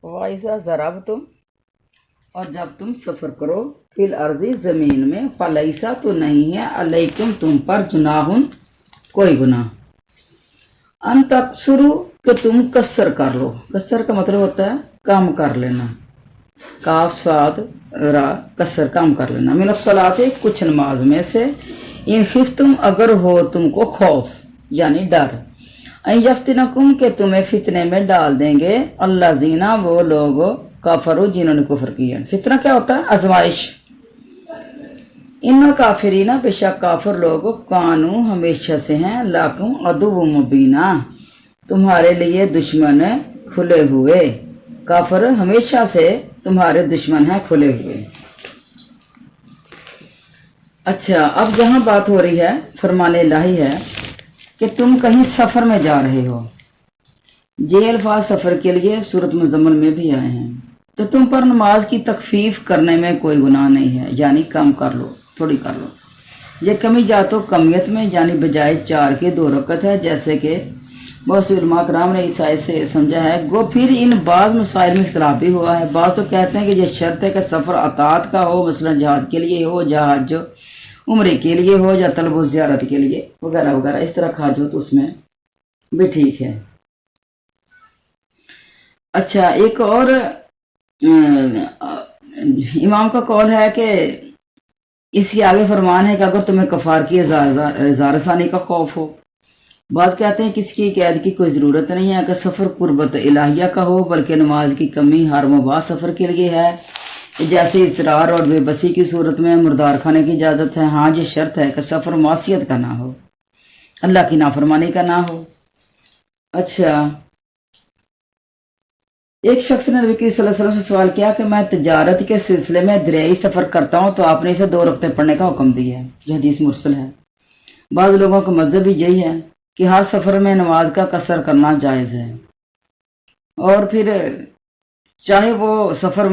वाइसा ज़राब तुम, और जब तुम सफ़र करो फिल अर्ज़ी ज़मीन में, फलैसा तो नहीं है अलैकुम तुम पर जुनाहुन कोई गुनाह। अन तकसुरु कि तुम कसर कर लो। कसर का मतलब होता है काम कर लेना। काफ स्वाद रा कसर काम कर लेना। मिन सलाते कुछ नमाज में से, इन खिफ्तुम अगर हो तुमको खौफ यानी डर, यफ्तिनकुम के तुम्हें फितने में डाल देंगे अल्लाजीना वो लोग काफरू जिन्होंने कुफर किया। फितना क्या होता है? आजमाइश। इन काफिरीना बेशक काफिर लोग कानू हमेशा से हैं लाकुम अदुव मुबीना तुम्हारे लिए दुश्मन खुले हुए। काफिर हमेशा से तुम्हारे दुश्मन हैं खुले हुए। अच्छा, अब जहाँ बात हो रही है फरमाने इलाही है कि तुम कहीं सफर में जा रहे हो। ये अल्फाज सफर के लिए सूरत मुज़म्मिल में भी आए हैं। तो तुम पर नमाज की तखफीफ करने में कोई गुनाह नहीं है, यानी कम कर लो, थोड़ी कर लो। ये कमी जा तो कमियत में, यानी बजाय 4 के 2 रकत है, जैसे कि बहुत से उलमा कराम ने इस आयत से समझा है। गो फिर इन बाज़ मसाइल में इख्तिलाफ भी हुआ है। बाज़ तो कहते हैं कि ये शर्त है कि सफ़र अतात का हो, मसलन जहाज के लिए हो, जहाज उम्रे के लिए हो, या तलब ज़ियारत के लिए वगैरह वगैरह, इस तरह खाज हो तो उसमें भी ठीक है। अच्छा, एक और इमाम का कौल है कि इसके आगे फरमान है कि अगर तुम्हें कफार की ज़ारसानी का खौफ हो। बात कहते हैं कि इसकी कैद की कोई ज़रूरत नहीं है। अगर सफ़र कुर्बत इलाहिया का हो, बल्कि नमाज की कमी हर मुबाह सफ़र के लिए है। जैसे इसरार और बेबसी की सूरत में मुर्दार खाने की इजाज़त है। हाँ, ये शर्त है कि सफ़र मासियत का ना हो, अल्लाह की नाफरमानी का ना हो। अच्छा, एक शख्स ने नबी करीम सल्लल्लाहु अलैहि वसल्लम से सवाल किया कि मैं तिजारत के सिलसिले में दरियाई सफ़र करता हूँ तो आपने इसे 2 रकतें पढ़ने का हुक्म दिया है। जो हदीस मुरसल है। बाद लोगों का मज़हब भी यही है कि हर सफ़र में नमाज का कसर करना जायज़ है, और फिर चाहे वो सफ़र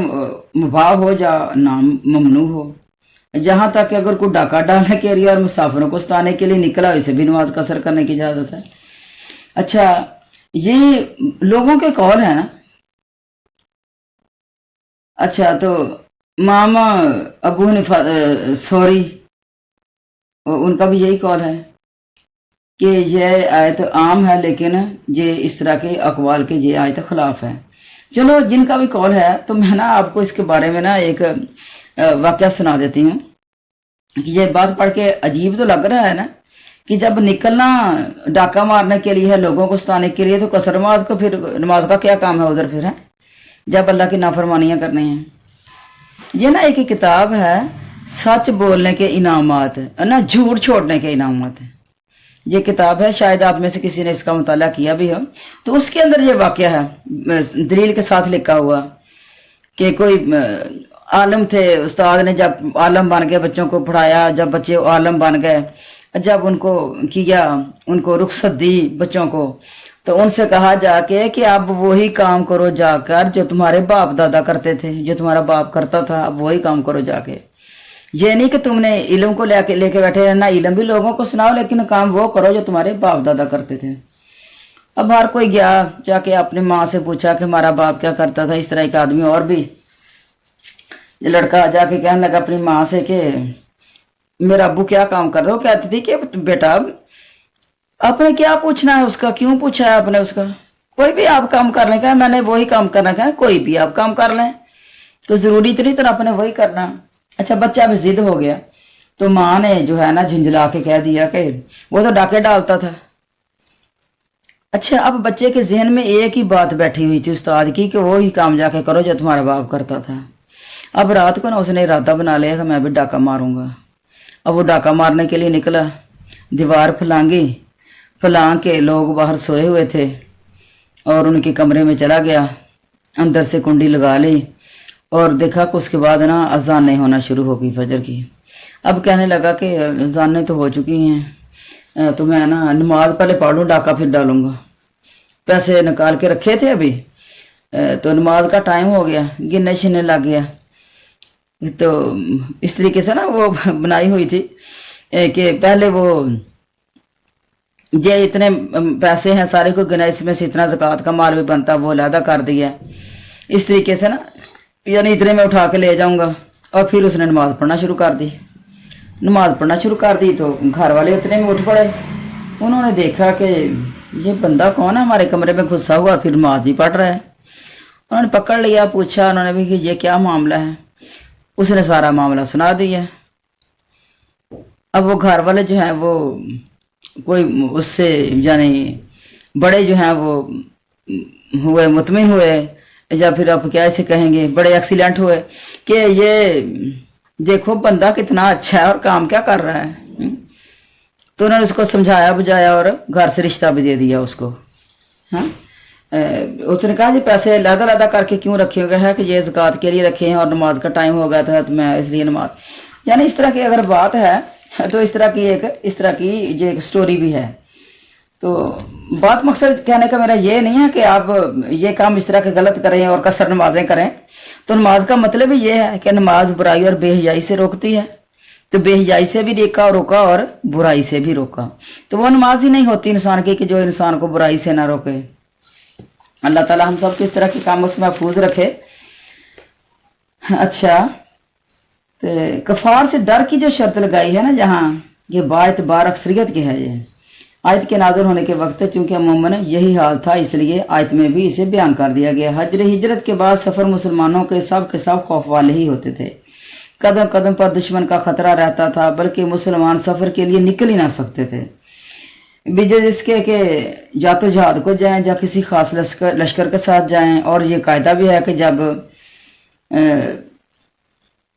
मुबाह हो या ना ममनू हो। जहाँ तक कि अगर कोई डाका डालने के लिए और मुसाफिरों को सताने के लिए निकला, इसे भी नमाज कसर करने की इजाज़त है। अच्छा, ये लोगों के कौल है ना। अच्छा, तो मामा अबू हनीफा सॉरी, उनका भी यही कौल है कि यह आयत आम है, लेकिन ये इस तरह के अकवाल के ये आयत खिलाफ है। चलो, जिनका भी कौल है तो मैं ना आपको इसके बारे में ना एक वाक़या सुना देती हूँ कि ये बात पढ़ के अजीब तो लग रहा है ना कि जब निकलना डाका मारने के लिए है, लोगों को सताने के लिए, तो कसर नमाज को फिर नमाज का क्या काम है उधर फिर है, जब अल्लाह की नाफरमानियाँ करनी हैं। ये ना एक किताब है, सच बोलने के इनामात ना झूठ छोड़ने के इनामात। ये किताब है, शायद आप में से किसी ने इसका मुताला किया भी हो। तो उसके अंदर ये वाक़या है दलील के साथ लिखा हुआ कि कोई आलम थे, उस्ताद ने जब आलम बन के बच्चों को पढ़ाया, जब बच्चे आलम बन गए, जब उनको किया, उनको रुखसत दी बच्चों को, तो उनसे कहा जाके कि अब वही काम करो जाकर जो तुम्हारे बाप दादा करते थे, जो तुम्हारा बाप करता था, अब वही काम करो जाके। ये नहीं कि तुमने इल्म को लेके बैठे रहना, इल्म भी लोगों को सुनाओ, लेकिन काम वो करो जो तुम्हारे बाप दादा करते थे। अब हर कोई गया, जाके अपनी माँ से पूछा कि हमारा बाप क्या करता था। इस तरह एक आदमी और भी, लड़का जाके कहने लगा अपनी माँ से कि मेरा अब्बू क्या काम कर रहे हो। कहती थी कि बेटा आपने क्या पूछना है उसका, क्यों पूछा है आपने उसका, कोई भी आप काम कर लें, मैंने वही काम करना है, कोई भी आप काम कर लें, तो जरूरी तो नहीं तो आपने वही करना। अच्छा, बच्चा भी जिद हो गया, तो माँ ने जो है ना झुंझला के कह दिया कि वो तो डाके डालता था। अच्छा, अब बच्चे के जहन में एक ही बात बैठी हुई थी उस्ताद की कि वो ही काम जाके करो जो तुम्हारा बाप करता था। अब रात को ना उसने इरादा बना लिया कि मैं भी डाका मारूंगा। अब वो डाका मारने के लिए निकला, दीवार फलांगी, फलांग के लोग बाहर सोए हुए थे, और उनके कमरे में चला गया, अंदर से कुंडी लगा ली, और देखा कि उसके बाद ना अजानें होना शुरू हो गई फजर की। अब कहने लगा कि अजानें तो हो चुकी हैं, तो मैं ना नमाज पहले पढ़ लूँ, डाका फिर डालूंगा। पैसे निकाल के रखे थे अभी, तो नमाज का टाइम हो गया, गिनने शिनने लग गया। तो इस तरीके से ना वो बनाई हुई थी कि पहले वो ये इतने पैसे हैं सारे को गिना, इसमें से इतना ज़कात का माल भी बनता, वो अलहदा कर दिया। इस तरीके से ना, यानी इतने में उठा के ले जाऊंगा। और फिर उसने नमाज पढ़ना शुरू कर दी। नमाज पढ़ना शुरू कर दी तो घर वाले इतने में उठ पड़े। उन्होंने देखा कि ये बंदा कौन है, हमारे कमरे में घुसा हुआ फिर नमाज भी पढ़ रहा है। उन्होंने पकड़ लिया, पूछा उन्होंने भी कि ये क्या मामला है। उसने सारा मामला सुना दिया। अब वो घर वाले जो हैं वो कोई उससे यानी बड़े जो हैं वो हुए, मुतमिन हुए, या फिर आप क्या ऐसे कहेंगे, बड़े एक्सीलेंट हुए कि ये देखो बंदा कितना अच्छा है और काम क्या कर रहा है। तो उन्होंने उसको समझाया बुझाया और घर से रिश्ता भी दे दिया उसको। हाँ, उसने कहा जी पैसे लदा लदा करके क्यों रखे हुए हैं कि ये ज़कात के लिए रखे हैं और नमाज का टाइम हो गया था तो मैं इसलिए नमाज, यानी इस तरह की अगर बात है तो इस तरह की ये एक स्टोरी भी है। तो बात मकसद कहने का मेरा ये नहीं है कि आप ये काम इस तरह के गलत करें और कसर नमाजें करें। तो नमाज का मतलब ही ये है कि नमाज बुराई और बेहयाई से रोकती है। तो बेहयाई से भी रोका और बुराई से भी रोका। तो वो नमाज ही नहीं होती इंसान की कि जो इंसान को बुराई से ना रोके। अल्लाह ताला हम सब किस तरह के कामों से महफूज रखे। अच्छा, तो कफार से डर की जो शर्त लगाई है ना, जहाँ ये बात बार अक्सरियत की है। ये आयत के नाज़िल होने के वक्त चूंकि अमूमन यही हाल था, इसलिए आयत में भी इसे बयान कर दिया गया। हिजरत के बाद सफ़र मुसलमानों के सब खौफ वाले ही होते थे। कदम कदम पर दुश्मन का खतरा रहता था, बल्कि मुसलमान सफ़र के लिए निकल ही ना सकते थे, बिजय जिसके कि या तो जहाद को जाएं या किसी खास लश्कर के साथ जाएं। और ये कायदा भी है कि जब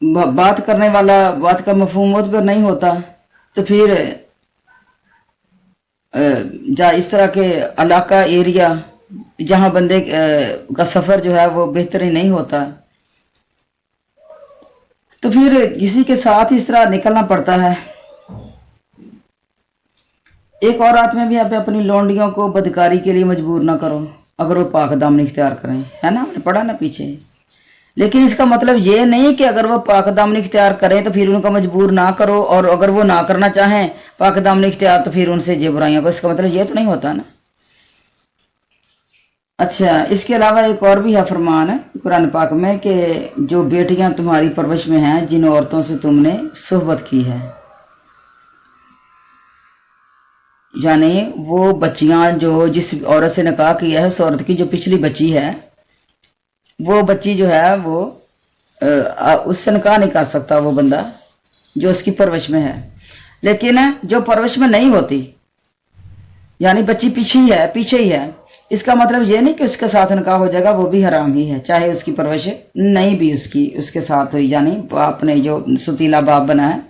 बात करने वाला बात का मफहूम मुतबर नहीं होता तो फिर जा इस तरह के इलाका एरिया जहां बंदे का सफ़र जो है वो बेहतरीन नहीं होता, तो फिर किसी के साथ इस तरह निकलना पड़ता है। एक और रात में भी आप अपनी लौंडियों को बदकारी के लिए मजबूर ना करो अगर वो पाक दामनी इख्तियार करें, है ना, हमने पढ़ा ना पीछे। लेकिन इसका मतलब ये नहीं कि अगर वो पाक दामनी इख्तियार करें तो फिर उनको मजबूर ना करो, और अगर वो ना करना चाहें पाक दामनी इख्तियार तो फिर उनसे ये बुराइयां को, इसका मतलब ये तो नहीं होता ना। अच्छा, इसके अलावा एक और भी है फरमान है कुरान पाक में कि जो बेटियां तुम्हारी परवरिश में हैं, जिन औरतों से तुमने सोहबत की है, यानी वो बच्चियां जो जिस औरत से निकाह किया है, उस औरत की जो पिछली बच्ची है, वो बच्ची जो है वो उससे निकाह नहीं कर सकता वो बंदा जो उसकी परवरिश में है। लेकिन जो परवरिश में नहीं होती, यानी बच्ची पीछे ही है, इसका मतलब ये नहीं कि उसके साथ निकाह हो जाएगा, वो भी हराम ही है, चाहे उसकी परवरिश नहीं भी उसके साथ हुई, यानी बाप ने जो सुतीला बाप बना है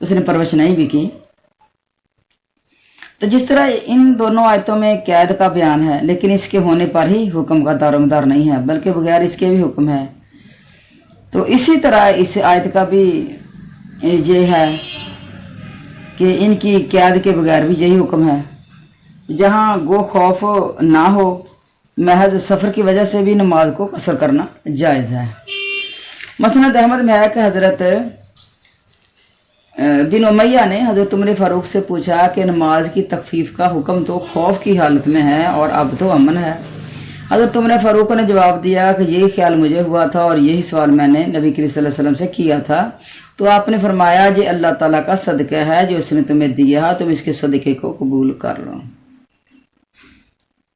उसने परवरिश नहीं भी की। तो जिस तरह इन दोनों आयतों में कैद का बयान है, लेकिन इसके होने पर ही हुक्म का दारोमदार नहीं है, बल्कि बगैर इसके भी हुक्म है। तो इसी तरह इस आयत का भी ये है कि इनकी कैद के बगैर भी यही हुक्म है। जहाँ गो खौफ ना हो, महज सफ़र की वजह से भी नमाज को कसर करना जायज़ है। मसनद अहमद में है कि हज़रत बिन उमैया ने हज़रत उमर फ़ारूक से पूछा कि नमाज की तखफीफ का हुक्म तो खौफ की हालत में है और अब तो अमन है। हज़रत उमर फ़ारूक ने जवाब दिया कि यही ख्याल मुझे हुआ था और यही सवाल मैंने नबी करीम सल्लल्लाहु अलैहि वसल्लम से किया था। तो आपने फरमाया ये अल्लाह ताला का सदका है जो इसने तुम्हें दिया, तुम इसके सदक़े को कबूल कर लो।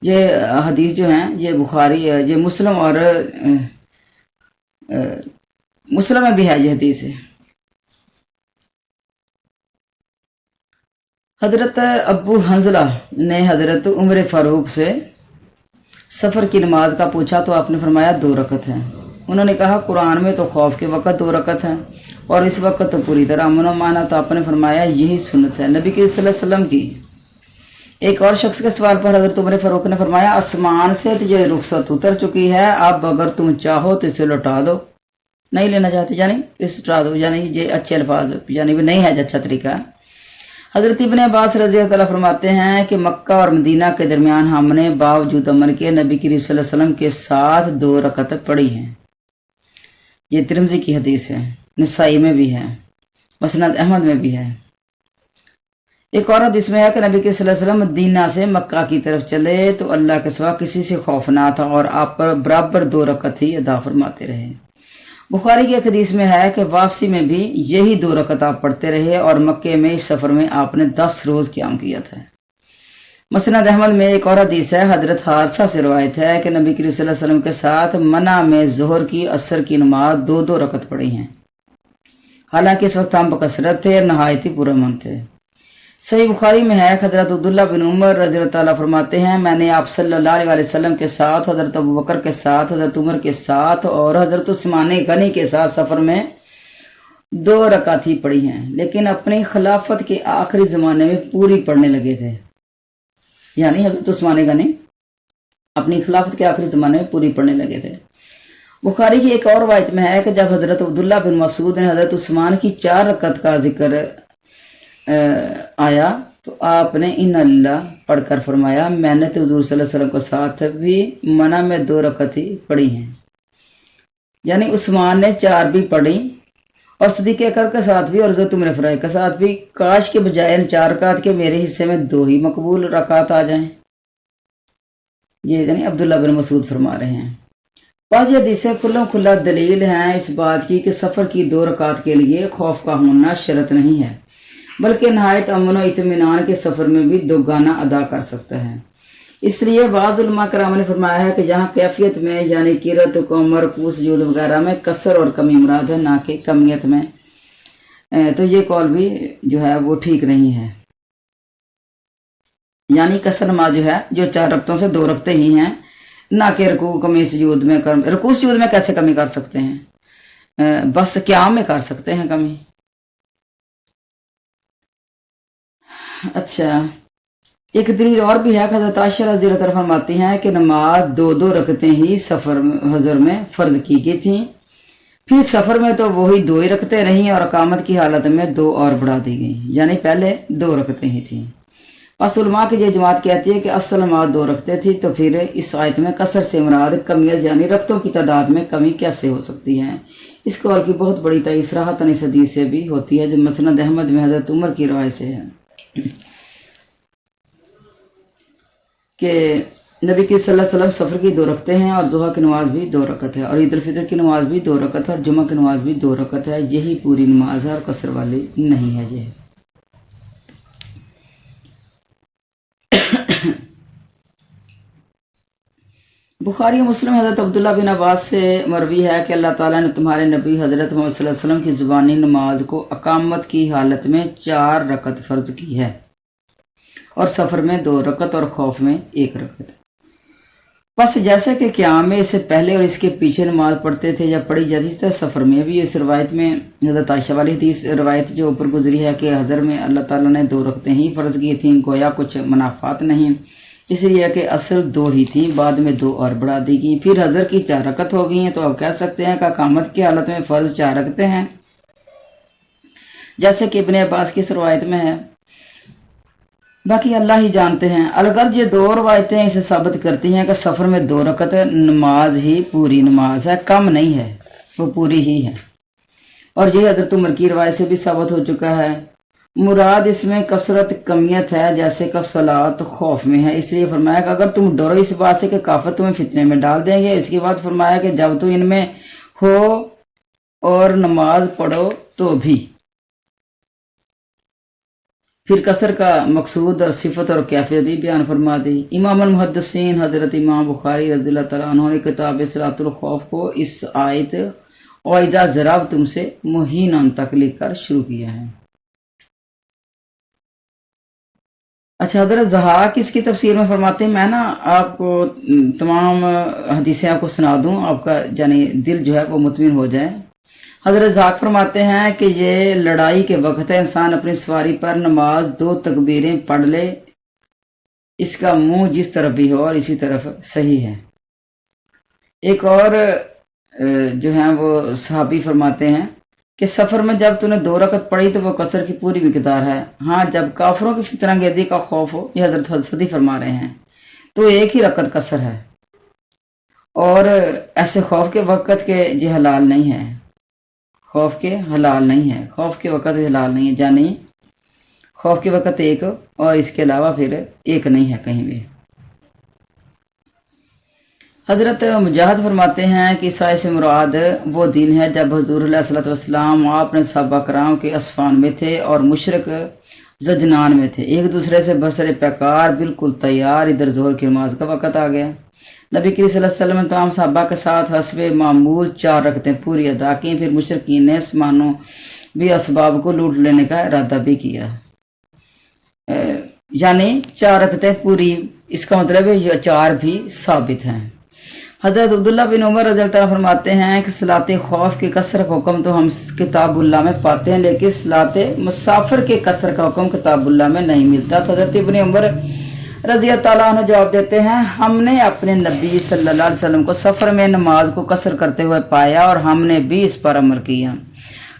ये हदीस जो है ये बुखारी है, ये मुस्लिम और मुस्लिम में भी है ये हदीस है। हजरत अबू हंजला ने हजरत उमर फ़ारूक से सफ़र की नमाज का पूछा तो आपने फरमाया 2 रकत है। उन्होंने कहा कुरान में तो खौफ के वक़्त 2 रकत है और इस वक्त तो पूरी तरह अमन व माना, तो आपने फरमाया यही सुन्नत है नबी के सल्लल्लाहु अलैहि वसल्लम की। एक और शख्स के सवाल पर हजरत उमर फ़ारूक ने फरमाया आसमान से तुझे रुखसत उतर चुकी है, अब अगर तुम चाहो तो इसे लौटा दो, नहीं लेना चाहते यानी इसे लौटा दो, यानी ये अच्छे अल्फाज यानी भी नहीं है अच्छा तरीका। हज़रत इब्ने अब्बास रज़ी अल्लाह तआला फरमाते हैं कि मक्का और मदीना के दरमियान हमने बावजूद अमन के नबी करीम सल्लल्लाहु अलैहि वसल्लम के साथ 2 रकत पढ़ी हैं। ये तिरमिज़ी की हदीस है, नसाई में भी है, मसनद अहमद में भी है। ایک اور حدیث میں ہے کہ نبی کے صلی اللہ علیہ وسلم مدینہ سے مکہ کی طرف چلے تو اللہ کے سوا کسی سے خوف نہ تھا اور آپ پر برابر 2 رکعت ہی ادا فرماتے رہے۔ بخاری کی ایک حدیث میں ہے کہ واپسی میں بھی یہی 2 رکعت آپ پڑھتے رہے اور مکے میں اس سفر میں آپ نے 10 روز قیام کیا تھا۔ مسند احمد میں ایک اور حدیث ہے، حضرت حارثہ سے روایت ہے کہ نبی کریم صلی اللہ علیہ وسلم کے ساتھ منع میں ظہر کی عصر کی نماز 2 رکعت پڑھی ہیں، حالانکہ اس وقت ہم بکثرت تھے اور نہایت ہی پرامن تھے۔ صحیح بخاری میں ہے، حضرت عبداللہ بن عمر رضی اللہ تعالیٰ فرماتے ہیں میں نے آپ صلی اللہ علیہ وسلم کے ساتھ، حضرت ابوبکر کے ساتھ، حضرت عمر کے ساتھ اور حضرت عثمان غنی کے ساتھ سفر میں 2 رکعت ہی پڑھی ہیں، لیکن اپنی خلافت کے آخری زمانے میں پوری پڑھنے لگے تھے۔ یعنی حضرت عثمان غنی اپنی خلافت کے آخری زمانے میں پوری پڑھنے لگے تھے۔ بخاری کی ایک اور روایت میں ہے کہ جب حضرت عبداللہ بن مسعود نے حضرت عثمان کی 4 رکعت کا ذکر آیا تو آپ نے ان اللہ پڑھ کر فرمایا میں نے تو حضور صلی اللہ علیہ وسلم کے ساتھ بھی منع میں 2 رکعت ہی پڑھی ہیں، یعنی عثمان نے 4 بھی پڑھی اور صدیق اکبر کے ساتھ بھی اور حضرت عمر فاروق کے ساتھ بھی، کاش کے بجائے ان 4 رکعت کے میرے حصے میں 2 ہی مقبول رکعت آ جائیں۔ یہ یعنی عبداللہ بن مسعود فرما رہے ہیں۔ 5 حدیثیں کھلا دلیل ہیں اس بات کی کہ سفر کی 2 رکعت کے لیے خوف کا ہونا شرط نہیں ہے، بلکہ نہایت امن و اطمینان کے سفر میں بھی 2 گانا ادا کر سکتا ہے۔ اس لیے بعض علماء کرام نے فرمایا ہے کہ جہاں کیفیت میں یعنی قرات قوم رکوع سجود وغیرہ میں قصر اور کمی مراد ہے نہ کہ کمیت میں، تو یہ قول بھی جو ہے وہ ٹھیک نہیں ہے۔ یعنی قصر نماز جو ہے جو 4 رکعتوں سے 2 رکعتیں ہی ہیں، نہ کہ رکوع کمی سجود میں رکوع سجود میں کیسے کمی کر سکتے ہیں، بس قیام میں کر سکتے ہیں کمی۔ اچھا، ایک دلیل اور بھی ہے کہ حضرت عائشہ رضی اللہ عنہا فرماتی ہیں کہ نماز 2 رکعتیں ہی سفر حضر میں فرض کی گئی تھیں، پھر سفر میں تو وہی 2 ہی رکعتیں رہیں اور اقامت کی حالت میں 2 اور بڑھا دی گئیں، یعنی پہلے 2 رکعتیں ہی تھیں۔ بس علماء کی یہ جماعت کہتی ہے کہ اصل نماز 2 رکعتیں تھی، تو پھر اس آیت میں قصر سے مراد کمیت یعنی رکعتوں کی تعداد میں کمی کیسے ہو سکتی ہے؟ اس قول کی بہت بڑی تائید صراحتاً اس حدیث سے بھی ہوتی ہے جو مسند احمد میں حضرت عمر کی روایت سے ہے کہ نبی کی صلی اللہ علیہ وسلم سفر کی 2 رکعتیں ہیں اور ضحیٰ کی نماز بھی 2 رکعت ہے اور عید الفطر کی نماز بھی 2 رکعت ہے اور جمعہ کی نماز بھی 2 رکعت ہے، یہی پوری نماز ہے اور قصر والی نہیں ہے۔ یہ بخاری و مسلم حضرت عبداللہ بن عباس سے مروی ہے کہ اللہ تعالیٰ نے تمہارے نبی حضرت محمد صلی اللہ علیہ وسلم کی زبانی نماز کو اقامت کی حالت میں 4 رکعت فرض کی ہے اور سفر میں 2 رکعت اور خوف میں 1 رکعت۔ بس جیسے کہ قیام میں اس سے پہلے اور اس کے پیچھے نماز پڑھتے تھے یا پڑھی جاتی تھی، سفر میں بھی اس روایت میں حضرت عائشہ والی حدیث روایت جو اوپر گزری ہے کہ حضر میں اللہ تعالیٰ نے 2 رکعتیں ہی فرض کی تھیں، گویا کچھ منافات نہیں، اس لیے کہ اصل 2 ہی تھیں، بعد میں 2 اور بڑھا دی گئی، پھر حضر کی 4 رکعت ہو گئی ہیں، تو اب کہہ سکتے ہیں کہ اقامت کی حالت میں فرض 4 رکعتیں ہیں، جیسے کہ ابن عباس کی اس روایت میں ہے۔ باقی اللہ ہی جانتے ہیں۔ الغرض یہ 2 روایتیں اسے ثابت کرتی ہیں کہ سفر میں 2 رکعت نماز ہی پوری نماز ہے، کم نہیں ہے، وہ پوری ہی ہے، اور یہ حضرت عمر کی روایت سے بھی ثابت ہو چکا ہے۔ مراد اس میں کثرت کمیت ہے، جیسے کہ صلاۃ خوف میں ہے، اس لیے فرمایا کہ اگر تم ڈرو اس بات سے کہ کافر تمہیں فتنے میں ڈال دیں گے، اس کے بعد فرمایا کہ جب تو ان میں ہو اور نماز پڑھو تو بھی، پھر قصر کا مقصود اور صفت اور کیفیت بھی بیان فرما دی۔ امام المحدثین حضرت امام بخاری رضی اللہ تعالیٰ عنہ نے کتاب صلاۃ الخوف کو اس آیت وَإِذَا ضَرَبْتُمْ سے مہیناً تک لکھ کر شروع کیا ہے۔ اچھا، حضرت ضحاک اس کی تفسیر میں فرماتے ہیں، میں نا آپ کو تمام حدیثیں آپ کو سنا دوں، آپ کا یعنی دل جو ہے وہ مطمئن ہو جائے۔ حضرت ضحاک فرماتے ہیں کہ یہ لڑائی کے وقت ہے، انسان اپنی سواری پر نماز 2 تکبیریں پڑھ لے، اس کا منہ جس طرف بھی ہو اور اسی طرف صحیح ہے۔ ایک اور جو ہیں وہ صحابی فرماتے ہیں کہ سفر میں جب تو نے 2 رکعت پڑھی تو وہ قصر کی پوری مقدار ہے، ہاں جب کافروں کی فتنہ گردی کا خوف ہو، یہ حضرت حدثی فرما رہے ہیں، تو 1 ہی رکعت قصر ہے، اور ایسے خوف کے وقت کے یہ حلال نہیں ہے، خوف کے حلال نہیں ہے، خوف کے وقت حلال نہیں ہے، یعنی खौफ के वक़्त एक और इसके अलावा फिर एक नहीं है कहीं भी। हज़रत मुजाहिद फरमाते हैं कि ईसा से मुराद वो दिन है जब हुज़ूर अलैहि वसल्लम आपने सहाबा कराम के असफान में थे और मुशरिक जजनान में थे, एक दूसरे से बसरे पैकार बिल्कुल तैयार। इधर जोहर की नमाज का वक़्त आ गया। नबी करीम सल्लल्लाहु अलैहि वसल्लम ने तमाम सहाबा के साथ हस्बे मामूल 4 रकतें पूरी अदा की। फिर मुशरिकीन ने सामानों भी असबाब को लूट लेने का इरादा भी किया, यानी 4 रकतें पूरी। इसका मतलब है ये 4 भी साबित हैं। हज़रत अब्दुल्ला बिन उमर रज़ी अल्लाह तआला फरमाते हैं कि सलाते खौफ के कसर का हुक्म तो हम किताबुल्लाह में पाते हैं, लेकिन सलाते मुसाफिर के कसर का हुक्म किताबुल्लाह में नहीं मिलता। तो हज़रत इब्न उमर रज़ी अल्लाह तआला अन्हु जवाब देते हैं, हमने अपने नबी सल्लल्लाहु अलैहि वसल्लम को सफ़र में नमाज को कसर करते हुए पाया और हमने भी इस पर अमल किया।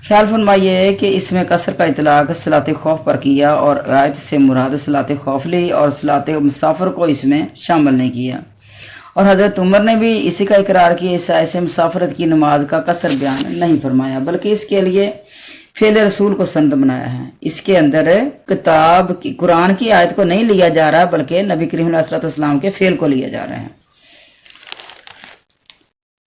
ख्याल फरमाइए कि इसमें कसर का इतलाक सलाते खौफ पर किया और आयत से मुराद सलाते खौफ ली और सलाते मुसाफिर को इसमें शामिल नहीं किया। और हज़रत उमर ने भी इसी का इकरार किया। इस आयत से मुसाफरत की नमाज का कसर बयान नहीं फरमाया, बल्कि इसके लिए फेल रसूल को संद बनाया है। इसके अंदर किताब की कुरान की आयत को नहीं लिया जा रहा, बल्कि नबी करीम अलैहि सल्लम के फेल को लिया जा रहा है।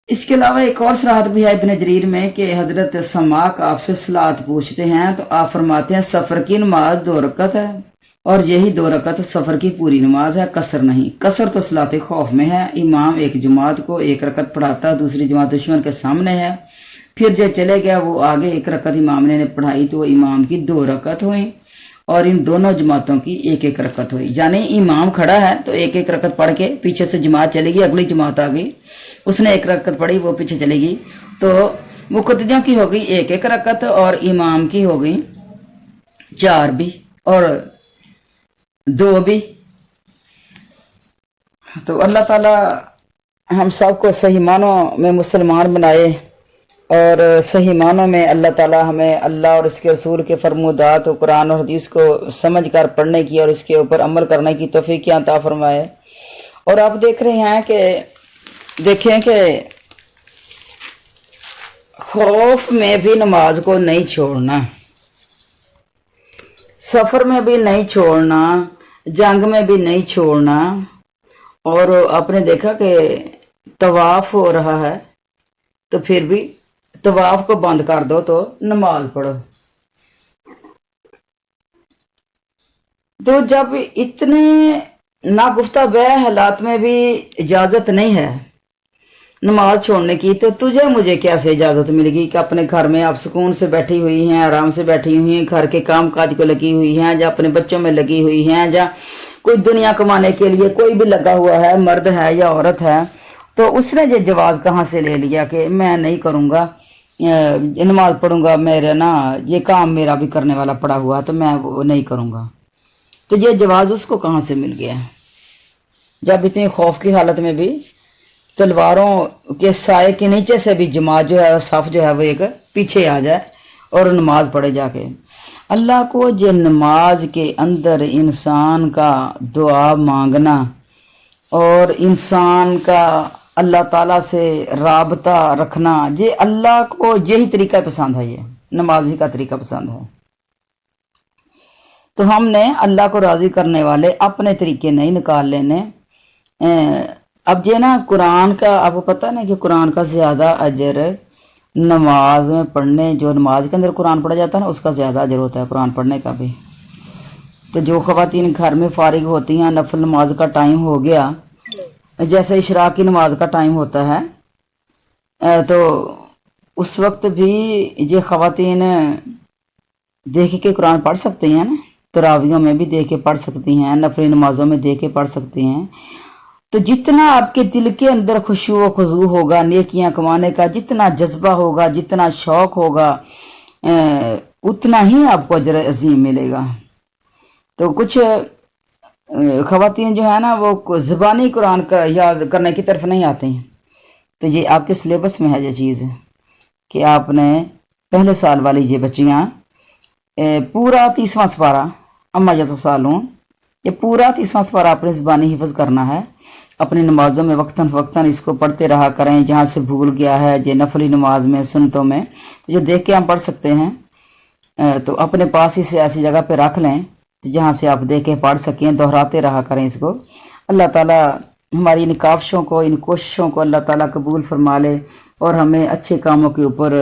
इसके अलावा एक और सराहत भी है इब्न जरीर में कि हजरत समाक आपसे सलात पूछते हैं तो आप फरमाते हैं सफ़र की नमाज 2 रकत है और यही 2 रकत सफ़र की पूरी नमाज है, कसर नहीं। कसर तो सलाते खौफ में है। इमाम एक जमात को 1 रकत पढ़ाता, दूसरी जमात दुश्मन के सामने है। फिर जो चले गया वो आगे 1 रकत इमाम ने पढ़ाई तो इमाम की 2 रकत हुई और इन दोनों जमातों की 1-1 रकत हुई। यानी इमाम खड़ा है तो 1-1 रकत पढ़ के पीछे से जमात चलेगी, अगली जमात आ गई, उसने 1 रकत पढ़ी, वो पीछे चलेगी, तो मुक़त्दियों की हो गई 1-1 रकत और इमाम की हो गई 4 भी और 2 भी। तो अल्लाह ताला हम सबको सही मानों में मुसलमान बनाए और सही मानों में अल्लाह ताला हमें अल्लाह और इसके रसूल के फरमूदात और कुरान और हदीस को समझ कर पढ़ने की और इसके ऊपर अमल करने की तौफीक अता फरमाए। और आप देख रहे हैं कि देखें कि खौफ में भी नमाज को नहीं छोड़ना, सफ़र में भी नहीं छोड़ना, जंग में भी नहीं छोड़ना। और आपने देखा कि तवाफ हो रहा है तो फिर भी तवाफ को बंद कर दो तो नमाज पढ़ो। तो जब इतने नागुफ्ता बह हालात में भी इजाजत नहीं है नमाज छोड़ने की, तो तुझे मुझे कैसे इजाजत मिलेगी कि अपने घर में आप सुकून से बैठी हुई हैं, आराम से बैठी हुई हैं, घर के काम काज को लगी हुई हैं, या अपने बच्चों में लगी हुई हैं, या कोई दुनिया कमाने के लिए कोई भी लगा हुआ है, मर्द है या औरत है, तो उसने ये जवाब कहाँ से ले लिया कि मैं नहीं करूँगा, नमाज पढ़ूंगा, मेरा ना ये काम मेरा भी करने वाला पड़ा हुआ तो मैं वो नहीं करूँगा। तो ये जवाब उसको कहाँ से मिल गया जब इतनी खौफ की हालत में भी तलवारों के साए के नीचे से भी जमात जो है सफ जो है वो एक पीछे आ जाए और नमाज पढ़े जाके। अल्लाह को जो नमाज के अंदर इंसान का दुआ मांगना और इंसान का अल्लाह ताला से राबता रखना, ये अल्लाह को यही तरीका पसंद है, ये नमाज ही का तरीका पसंद है। तो हमने अल्लाह को राजी करने वाले अपने तरीके नहीं निकाल लेने। अब ये ना कुरान का आपको पता ना कि कुरान का ज़्यादा अजर नमाज में पढ़ने, जो नमाज के अंदर कुरान पढ़ा जाता है ना उसका ज़्यादा अजर होता है कुरान पढ़ने का भी। तो जो ख़वातीन घर में फारिग होती हैं, नफल नमाज का टाइम हो गया, जैसे इशराक की नमाज का टाइम होता है, तो उस वक्त भी ये ख़वातीन देख के कुरान पढ़ सकती हैं ना, तरावियों में भी देख के पढ़ सकती हैं, नफली नमाजों में देख के पढ़ सकती हैं। तो जितना आपके दिल के अंदर खुशू व खुजू होगा नेकियां कमाने का, जितना जज्बा होगा, जितना शौक होगा, उतना ही आपको अजर अजीम मिलेगा। तो कुछ ख़वातीन जो है ना वो ज़बानी कुरान का याद करने की तरफ नहीं आते हैं, तो ये आपके सिलेबस में है ये चीज़ कि आपने पहले साल वाली ये बच्चियाँ पूरा 30वां सपारा अम्मा जतो सालून, ये पूरा 30वां सपारा अपने ज़बानी हिफ्ज़ करना है। अपनी नमाजों में वक्तन फ़वक्तन इसको पढ़ते रहा करें। जहाँ से भूल गया है ये नफली नमाज में, सुन्नतों में, तो जो देख के हम पढ़ सकते हैं, तो अपने पास ही से ऐसी जगह पे रख लें جہاں سے آپ دیکھیں پڑھ سکیں، دہراتے رہا کریں اس کو۔ اللہ تعالیٰ ہماری ان کاوشوں کو، ان کوششوں کو اللہ تعالیٰ قبول فرما لے، اور ہمیں اچھے کاموں کے اوپر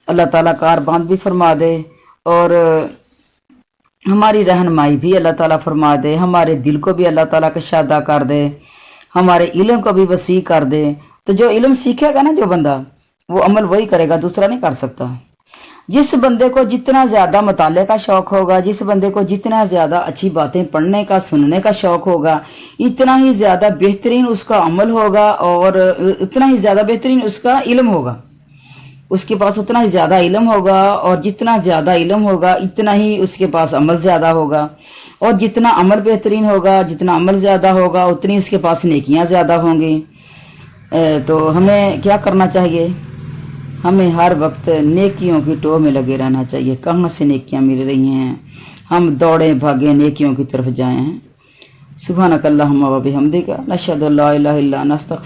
اللہ تعالیٰ کاربند بھی فرما دے، اور ہماری رہنمائی بھی اللہ تعالیٰ فرما دے، ہمارے دل کو بھی اللہ تعالیٰ کشادہ کر دے، ہمارے علم کو بھی وسیع کر دے۔ تو جو علم سیکھے گا نا جو بندہ، وہ عمل وہی کرے گا، دوسرا نہیں کر سکتا۔ جس بندے کو جتنا زیادہ مطالعے کا شوق ہوگا، جس بندے کو جتنا زیادہ اچھی باتیں پڑھنے کا، سننے کا شوق ہوگا، اتنا ہی زیادہ بہترین اس کا عمل ہوگا، اور اتنا ہی زیادہ بہترین اس کا علم ہوگا۔ اس کے پاس اتنا ہی زیادہ علم ہوگا، اور جتنا زیادہ علم ہوگا اتنا ہی اس کے پاس عمل زیادہ ہوگا، اور جتنا عمل بہترین ہوگا، جتنا عمل زیادہ ہوگا، اتنی اس کے پاس نیکیاں زیادہ ہوں گی۔ تو ہمیں کیا کرنا چاہیے؟ ہمیں ہر وقت نیکیوں کی ٹو میں لگے رہنا چاہیے۔ کہاں سے نیکیاں مل رہی ہیں، ہم دوڑیں بھاگیں نیکیوں کی طرف جائیں ہیں۔ سبحانک اللہم و بحمدک، نشہد ان لا الہ الا انت، نستغفرک۔